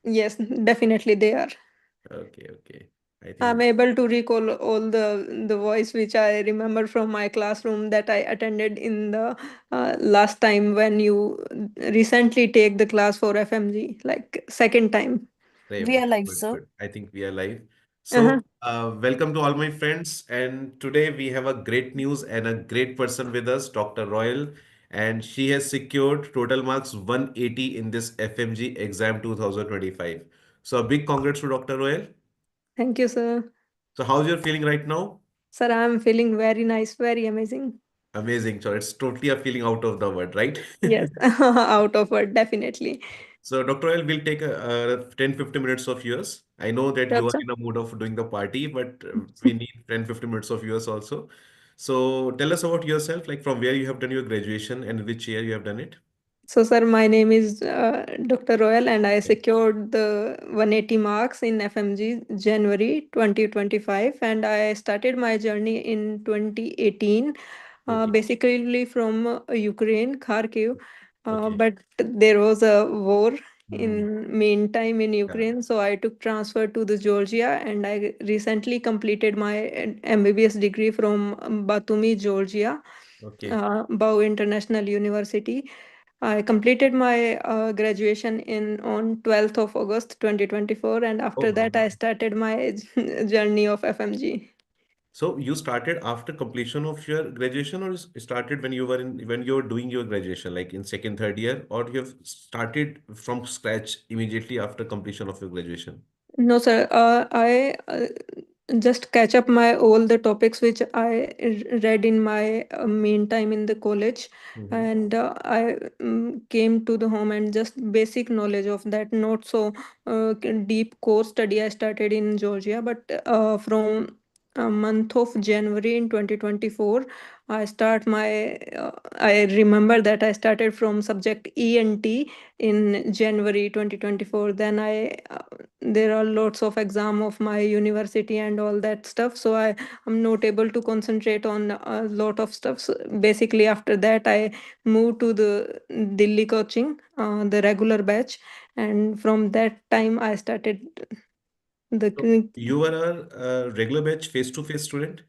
Yes, definitely they are. Okay, okay. I I'm think able to recall all the voice which I remember from my classroom that I attended in the last time when you recently take the class for FMG, like second time. We are live, good, sir. good. I think we are live. Uh-huh. So, welcome to all my friends. And today we have a great news and a great person with us, Dr. Royal. And she has secured total marks 180 in this FMG exam 2025. So, a big congrats to Dr. Royal. Thank you, sir. So, how's your feeling right now? Sir, I'm feeling very nice, very amazing. Amazing. So, it's totally a feeling out of the word, right? Yes, out of word, definitely. So, Dr. Oil, we'll take 10-15 minutes of yours. I know that Sure, you are sir. in a mood of doing the party, but we need 10-15 minutes of yours also. So, tell us about yourself, like from where you have done your graduation and which year you have done it. So, sir, my name is Dr. Royal, and I Okay. secured the 180 marks in FMG January 2025. And I started my journey in 2018, Okay. basically from Ukraine, Kharkiv. Okay. But there was a war Hmm. in meantime in Yeah. Ukraine, so I took transfer to the Georgia, and I recently completed my MBBS degree from Batumi, Georgia, Okay. Bau International University. I completed my graduation in on 12th of August 2024, and after Oh, that I started my journey of FMG. so you started after completion of your graduation, or started when you were in when you were doing your graduation, like in second, third year, or you have started from scratch immediately after completion of your graduation? No, sir. I just catch up my all the topics which I read in my meantime in the college, Mm-hmm. and I came to the home and just basic knowledge of that. Not so deep core study I started in Georgia, but from a month of January in 2024, I start my. I remember that I started from subject ENT in January 2024. Then I there are lots of exam of my university and all that stuff, so I am not able to concentrate on a lot of stuff. So basically after that I moved to the Delhi coaching, the regular batch, and from that time I started the So you were a regular batch face-to-face student,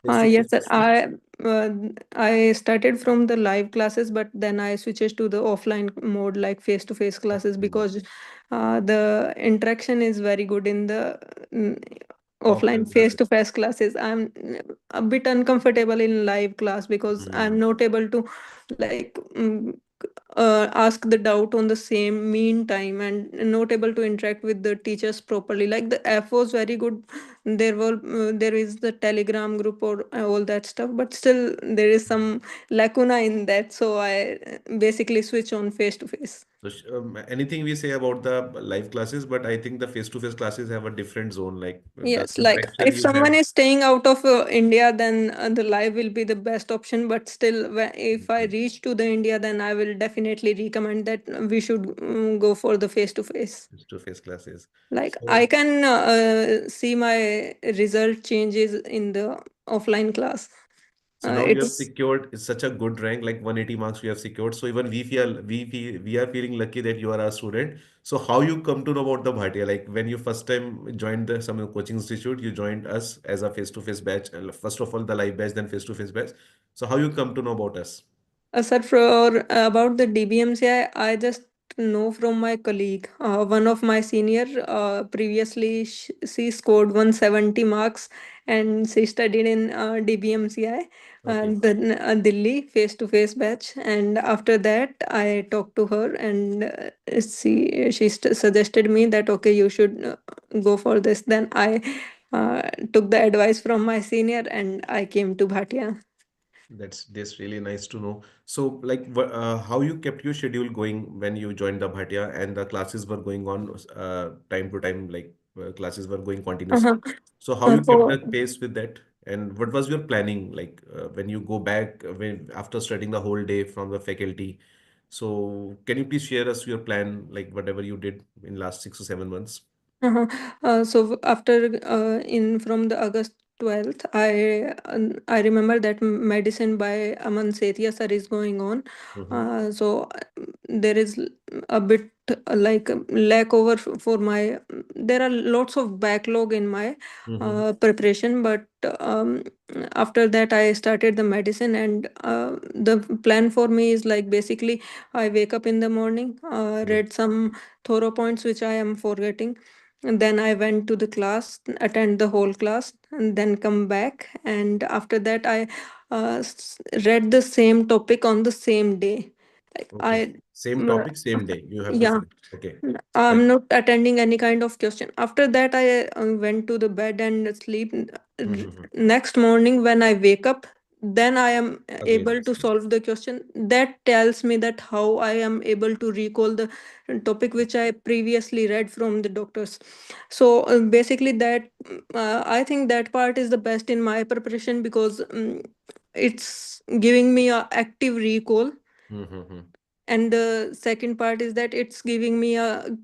face-to-face yes, sir. classes? Uh, I started from the live classes, but then I switches to the offline mode, like face-to-face classes, Offline mode. because the interaction is very good in the mm, offline Offline classes. face-to-face classes. I'm a bit uncomfortable in live class because I'm Hmm. not able to like ask the doubt on the same mean time and not able to interact with the teachers properly. Like the F was very good, there is the Telegram group or all that stuff, but still there is some lacuna in that, so I basically switch on face to face. So anything we say about the live classes, but I think the face-to-face classes have a different zone, like the Yes, like interaction if you have. someone is staying out of India, then the live will be the best option. But still, if I Mhm. reach to the India, then I will definitely recommend that we should go for the face to face. Face-to-face classes. Like I So can see my result changes in the offline class. So now you have It's secured such a good rank, like 180 marks we have secured. So even we are feeling lucky that you are our student. So how you come to know about the Bhatia? Like when you first time joined the some coaching institute, you joined us as a face-to-face batch. First of all, the live batch, then face-to-face batch. So how you come to know about us? Sir, for about the DBMCI, I just know from my colleague. One of my senior previously she scored 170 marks and she studied in DBMCI, Okay. then Delhi face-to-face batch. And after that, I talked to her and she suggested me that okay, you should go for this. Then I took the advice from my senior and I came to Bhatia. That's really nice to know. So, like, how you kept your schedule going when you joined the Bhatia and the classes were going on time to time, like classes were going continuously. Uh-huh. So, how you kept For the pace with that, and what was your planning like when you go back when after studying the whole day from the faculty? So, can you please share us your plan, like whatever you did in last 6 or 7 months? Uh-huh. So after in from the August 12th, I remember that medicine by Aman Setia sir is going on. Mm-hmm. So there is a bit like lack over for my. There are lots of backlog in my Mm-hmm. preparation, but after that I started the medicine, and the plan for me is like basically I wake up in the morning, read some thorough points which I am forgetting, and then I went to the class, attend the whole class, and then come back. And after that, I read the same topic on the same day. Like Okay. I, Same mm, topic, same day. You have to yeah, select. Okay. Like. I'm not attending any kind of question. After that, I went to the bed and sleep. Mm-hmm. Next morning, when I wake up, then I am Again. able to solve the question. That tells me that how I am able to recall the topic which I previously read from the doctors. So basically, that I think that part is the best in my preparation, because it's giving me a active recall. Mm-hmm. And the second part is that it's giving me a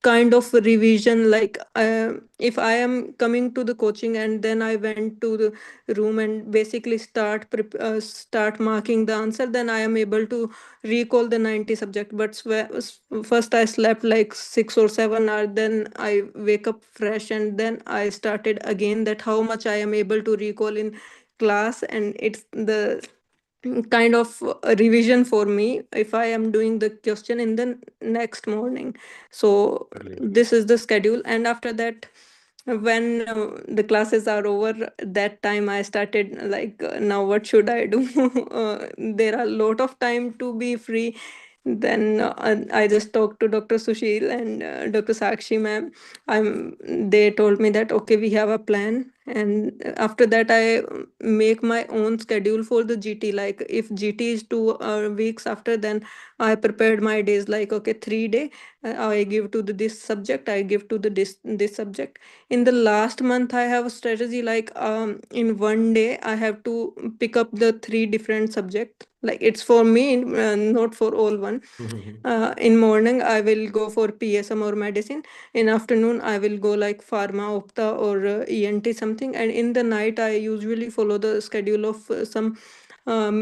kind of revision, like if I am coming to the coaching and then I went to the room and basically start marking the answer, then I am able to recall the 90 subject. But first I slept like 6 or 7 hours, then I wake up fresh, and then I started again that how much I am able to recall in class. And it's the kind of a revision for me if I am doing the question in the next morning. So Brilliant. this is the schedule. And after that, when the classes are over, that time I started like, now what should I do? There are a lot of time to be free. Then I just talked to Dr. Sushil and Dr. Sakshi ma'am. They told me that okay, we have a plan. And after that, I make my own schedule for the GT. Like if GT is 2 weeks after, then I prepared my days like okay, 3 day I give to this subject, I give to the this subject. In the last month, I have a strategy like in one day I have to pick up the three different subjects. Like it's for me, not for all one. Mm-hmm. In morning I will go for PSM or medicine. In afternoon I will go like pharma, opta, or ENT something. And in the night I usually follow the schedule of some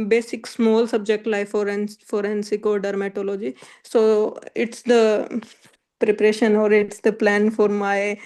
basic small subject like forensic or dermatology. So it's the preparation, or it's the plan for my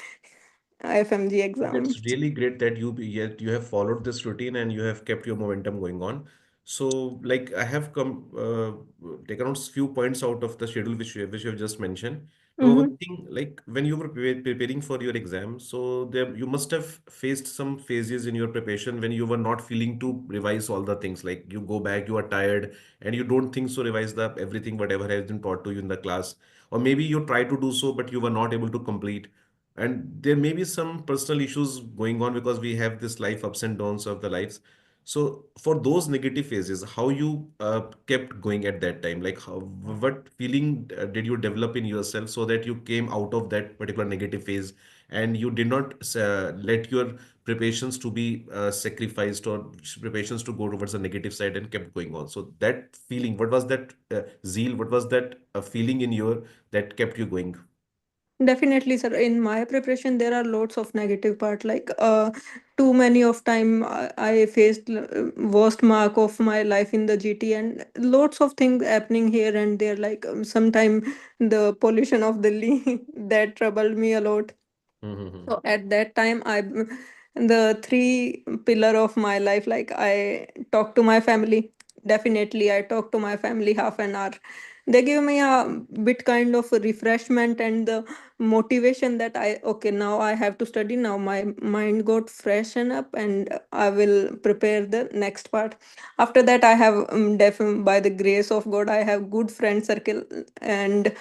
FMG That's exams. really great that yet you have followed this routine and you have kept your momentum going on. So, like I have come taken out few points out of the schedule which you have just mentioned. Number Mm-hmm. one thing, like when you were preparing for your exam, so there you must have faced some phases in your preparation when you were not feeling to revise all the things. Like you go back, you are tired, and you don't think so revise the everything whatever has been taught to you in the class, or maybe you try to do so but you were not able to complete, and there may be some personal issues going on because we have this life ups and downs of the lives. So for those negative phases, how you kept going at that time, like what feeling did you develop in yourself so that you came out of that particular negative phase and you did not let your preparations to be sacrificed or preparations to go towards the negative side and kept going on. So that feeling, what was that zeal, what was that feeling in your that kept you going? Definitely, sir. In my preparation, there are lots of negative part. Like, too many of time I faced worst mark of my life in the GT, and lots of things happening here and there. Like, sometime the pollution of Delhi that troubled me a lot. Mm-hmm. So at that time, the three pillar of my life, like I talk to my family. Definitely, I talk to my family half an hour. They give me a bit kind of a refreshment and the motivation that okay, now I have to study. Now my mind got freshen up, and I will prepare the next part. After that, I have by the grace of God, I have good friend circle, and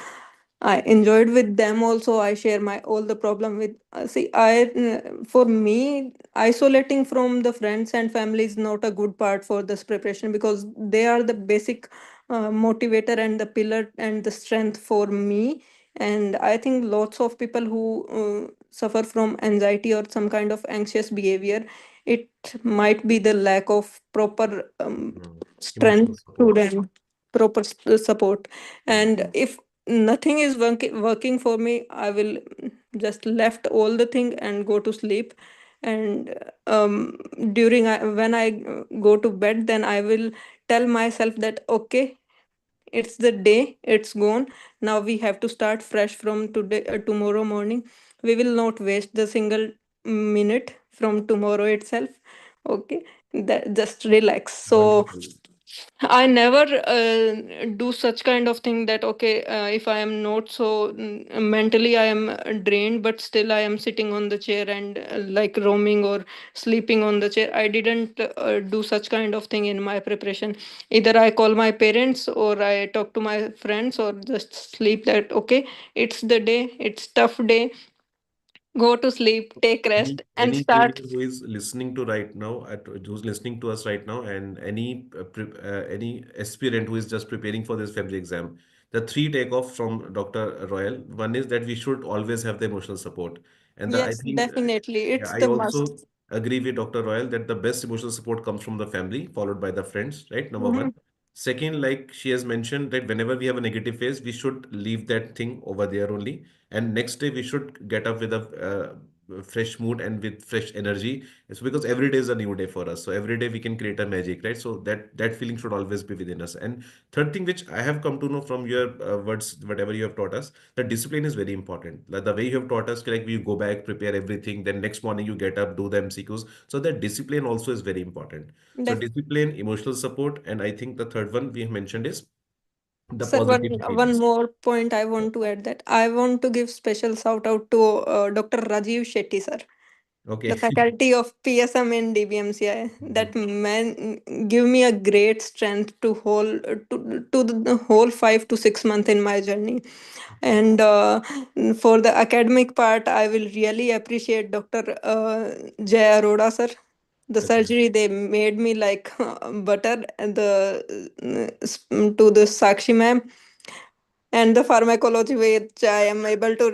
I enjoyed with them also. I share my all the problem with. See, for me, isolating from the friends and family is not a good part for this preparation, because they are the basic motivator and the pillar and the strength for me. And I think lots of people who suffer from anxiety or some kind of anxious behavior, it might be the lack of proper Emotional strength to support. them, proper support. Mm. And if nothing is working for me, I will just left all the thing and go to sleep. And during when I go to bed, then I will tell myself that okay, it's the day, it's gone. Now we have to start fresh from today, tomorrow morning. We will not waste the single minute from tomorrow itself. Okay, that just relax. So Wonderful. I never do such kind of thing that okay, if I am not so mentally I am drained, but still I am sitting on the chair and like roaming or sleeping on the chair. I didn't do such kind of thing in my preparation. Either I call my parents or I talk to my friends or just sleep that okay, it's the day, it's tough day. Go to sleep, take Any rest, and any start. trainer who is listening to right now, who's listening to us right now, and any aspirant who is just preparing for this February exam, the three takeoff from Dr. Royal. One is that we should always have the emotional support, and I Yes, think definitely, yeah, it's I the must. also agree with Dr. Royal that the best emotional support comes from the family, followed by the friends. Right, number one. Mhm. Second, like she has mentioned, that whenever we have a negative phase, we should leave that thing over there only, and next day we should get up with a fresh mood and with fresh energy. It's because every day is a new day for us, so every day we can create a magic, right? So that feeling should always be within us. And third thing which I have come to know from your words, whatever you have taught us, that discipline is very important. Like the way you have taught us, like you go back, prepare everything, then next morning you get up, do the MCQs, so that discipline also is very important. So Def- discipline, emotional support, and I think the third one we have mentioned is the Sir, one, positive one happiness. more point I want to add, that I want to give special shout out to Dr. Rajiv Shetty, sir, Okay. the faculty of PSM in DBMCI. That Mhm. man give me a great strength to to the whole 5 to 6 months in my journey. And for the academic part, I will really appreciate Dr. Jay Arora, sir. The Okay. surgery they made me like butter, and to the Sakshi ma'am, and the pharmacology which I am able to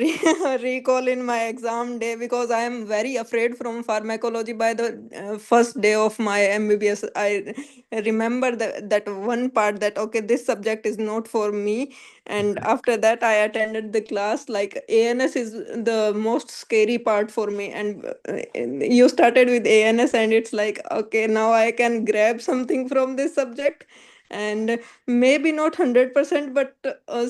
recall in my exam day, because I am very afraid from pharmacology by the first day of my MBBS. I remember that one part that okay, this subject is not for me. And after that, I attended the class. Like ANS is the most scary part for me. And you started with ANS, and it's like okay, now I can grab something from this subject. And maybe not 100%, but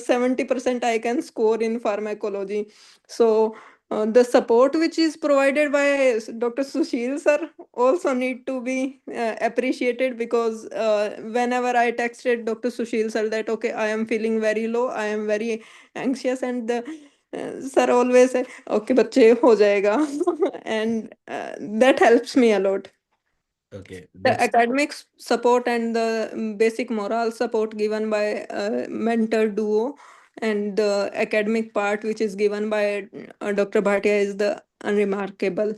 70% I can score in pharmacology. So the support which is provided by Dr. Sushil sir also need to be appreciated, because whenever I texted Dr. Sushil sir that okay, I am feeling very low, I am very anxious, and the sir always say okay बच्चे हो जाएगा. And that helps me a lot. Okay, The that's academic support and the basic moral support given by mentor duo, and the academic part which is given by Dr. Bhatia is the unremarkable.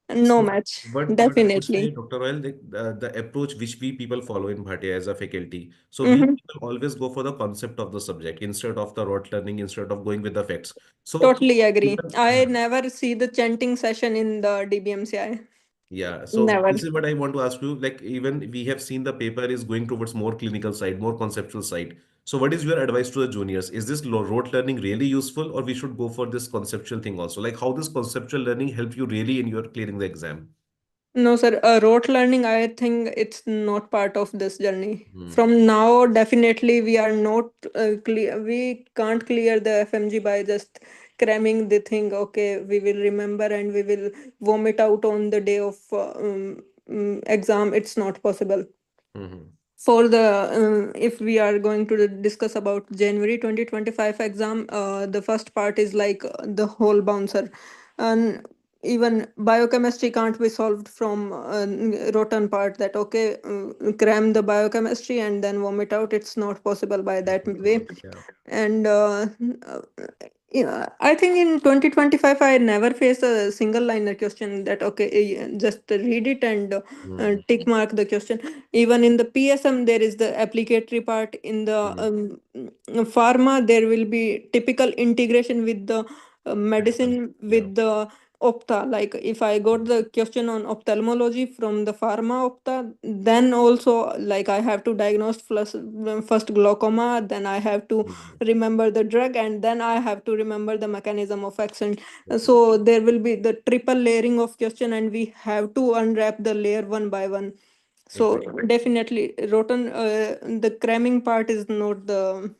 No so. match, What I would say, definitely. Dr. Royal, the approach which we people follow in Bhatia as a faculty. So we Hmm. people always go for the concept of the subject instead of the rote learning, instead of going with the facts. So Totally agree. even I never see the chanting session in the DBMCI. yeah, so Never. this is what I want to ask you. Like, even we have seen the paper is going towards more clinical side, more conceptual side. So, what is your advice to the juniors? Is this rote learning really useful, or we should go for this conceptual thing also? Like, how this conceptual learning help you really in your clearing the exam? No, sir. Rote learning, I think it's not part of this journey. Hmm. From now, definitely, we are not clear. We can't clear the FMG by just cramming the thing. Okay, we will remember and we will vomit out on the day of exam. It's not possible. Hmm. For the if we are going to discuss about January 2025 exam, the first part is like the whole bouncer, and even biochemistry can't be solved from rotten part, that okay, cram the biochemistry and then vomit out. It's not possible by that way. Yeah. And uh, yeah, I think in 2025 I never faced a single liner question that okay, just read it and Hmm. tick mark the question. Even in the PSM there is the applicatory part. In the Hmm. pharma there will be typical integration with the Excellent. medicine, Yeah. with the opta, like if I got the question on ophthalmology from the pharma opta, then also like I have to diagnose first glaucoma, then I have to Mhm. remember the drug, and then I have to remember the mechanism of action. Okay. So there will be the triple layering of question, and we have to unwrap the layer one by one. So Exactly. definitely rotten, the cramming part is not the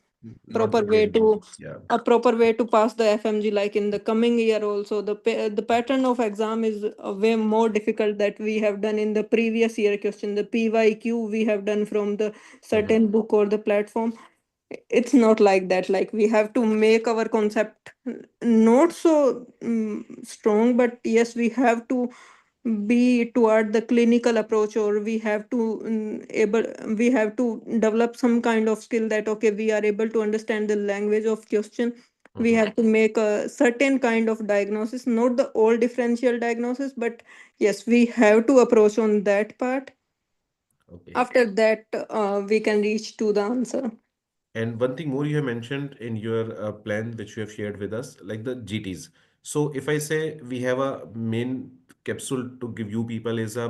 Not proper the way way to do to things. Yeah. pass the FMG. Like in the coming year also, the pattern of exam is way more difficult that we have done in the previous year question. The PYQ we have done from the Mhm. certain book or the platform. It's not like that. Like we have to make our concept not so strong, but yes, we have to be toward the clinical approach, or we have to develop some kind of skill that okay, we are able to understand the language of question. We Mhm. have to make a certain kind of diagnosis, not the all differential diagnosis, but yes, we have to approach on that part. Okay. After that, we can reach to the answer. And one thing more you have mentioned in your plan, which you have shared with us, like the GTs. So if I say we have a main capsule to give you people is a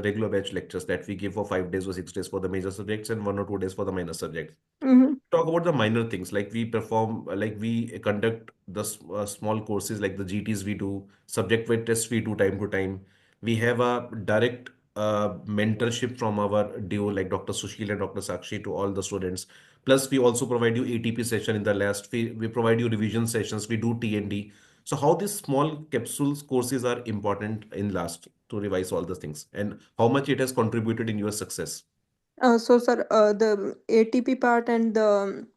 regular batch lectures that we give for 5 days or 6 days for the major subjects and 1 or 2 days for the minor subjects. Mm-hmm. Talk about the minor things like we perform, like we conduct the small courses like the GTs we do, subject weight tests we do time to time. We have a direct mentorship from our duo like Dr. Sushil and Dr. Sakshi to all the students. Plus, we also provide you ATP session in the last. We provide you revision sessions. We do TND. So, how these small capsules courses are important in last to revise all the things and how much it has contributed in your success. So, sir, the ATP part and the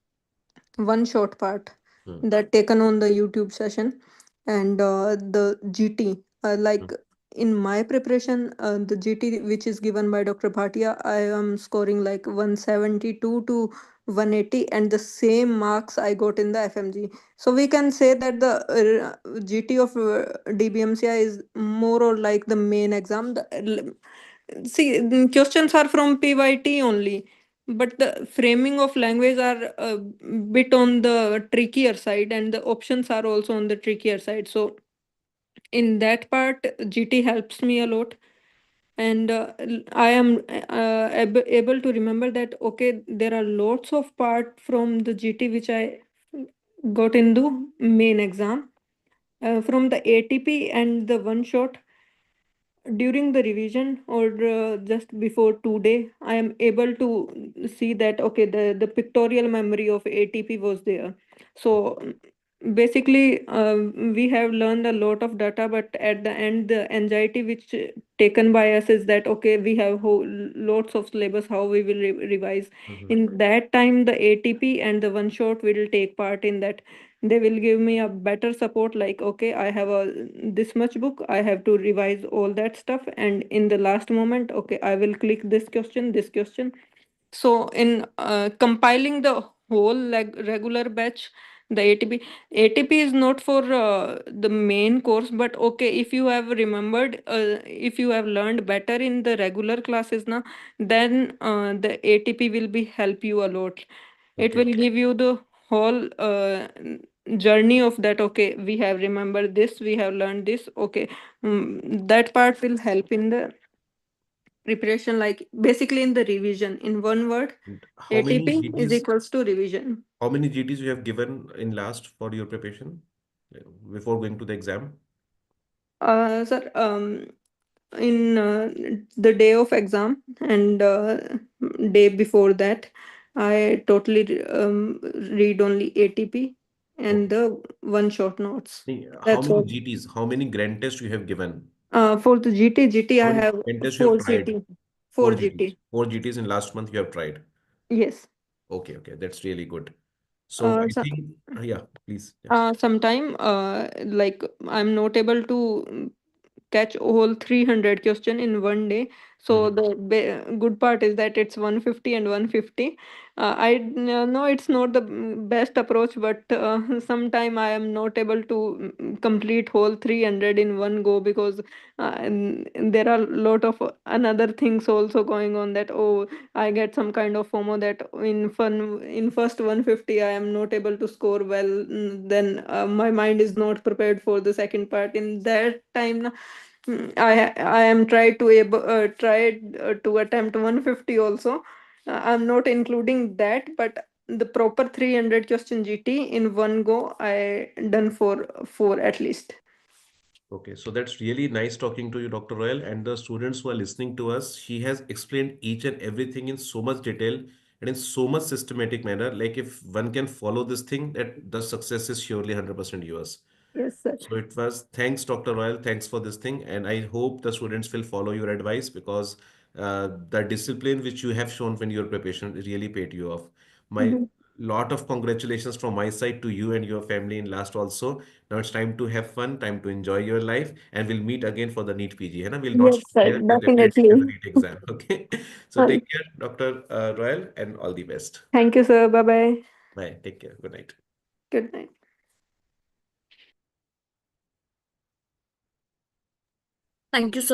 one short part Hmm. that taken on the YouTube session, and the GT, Hmm. like in my preparation, the GT which is given by Dr. Bhatia, I am scoring like 172 to 180, and the same marks I got in the FMG. So we can say that the GT of DBMCI is more or like the main exam. See, the questions are from PYT only, but the framing of language are a bit on the trickier side, and the options are also on the trickier side. So in that part, GT helps me a lot, and I am able to remember that okay, there are lots of part from the GT which I got in the main exam, from the ATP and the one shot during the revision, or just before 2 day, I am able to see that okay, the pictorial memory of ATP was there. So basically, we have learned a lot of data, but at the end the anxiety which taken by us is that okay, we have lots of syllabus, how we will revise. Mhm. In that time, the ATP and the one shot will take part in that. They will give me a better support, like okay, I have a this much book, I have to revise all that stuff, and in the last moment okay, I will click this question. So in compiling the whole regular batch, the ATP is not for the main course, but okay, if you have remembered, if you have learned better in the regular classes now, then the ATP will be help you a lot. It Okay. will give you the whole journey of that okay, we have remembered this, we have learned this, okay. That part will help in the preparation, like basically in the revision. In one word, And how many ATP is GTs? equals to revision. How many GTs you have given in last for your preparation before going to the exam? Sir, in the day of exam and day before that, I totally read only ATP and Okay. the one shot notes. How That's many all. GTs? How many grand tests you have given? For the GT, How I many have grand tests you have four tried? GT. Four Four GTs. GT. Four GTs in last month you have tried. Yes. Okay, okay, that's really good. So Uh, I so, think, yeah, please. Yeah. sometime like I'm not able to catch all 300 question in one day. So the good part is that it's 150 and 150. Know it's not the best approach, but sometime I am not able to complete whole 300 in one go, because and there are a lot of another things also going on, that oh, I get some kind of FOMO that in first 150 I am not able to score well. Then my mind is not prepared for the second part. In that time, I am tried to attempt 150 also. I'm not including that, but the proper 300 question GT in one go I done for four at least. Okay, so that's really nice talking to you, Dr. Royal, and the students who are listening to us. She has explained each and everything in so much detail and in so much systematic manner. Like if one can follow this thing, that the success is surely 100% yours. Yes, sir. So it was thanks, Dr. Royal. Thanks for this thing. And I hope the students will follow your advice, because the discipline which you have shown when your preparation really paid you off. My Mhm. lot of congratulations from my side to you and your family in last also. Now it's time to have fun, time to enjoy your life, and we'll meet again for the NEET PG. And we'll not Yes, stop sir, here. We'll definitely give the definitely. NEET exam. Okay. So Uh, take care, Dr. Royal, and all the best. Thank you, sir. Bye bye. Bye. Take care. Good night. Good night. Thank you so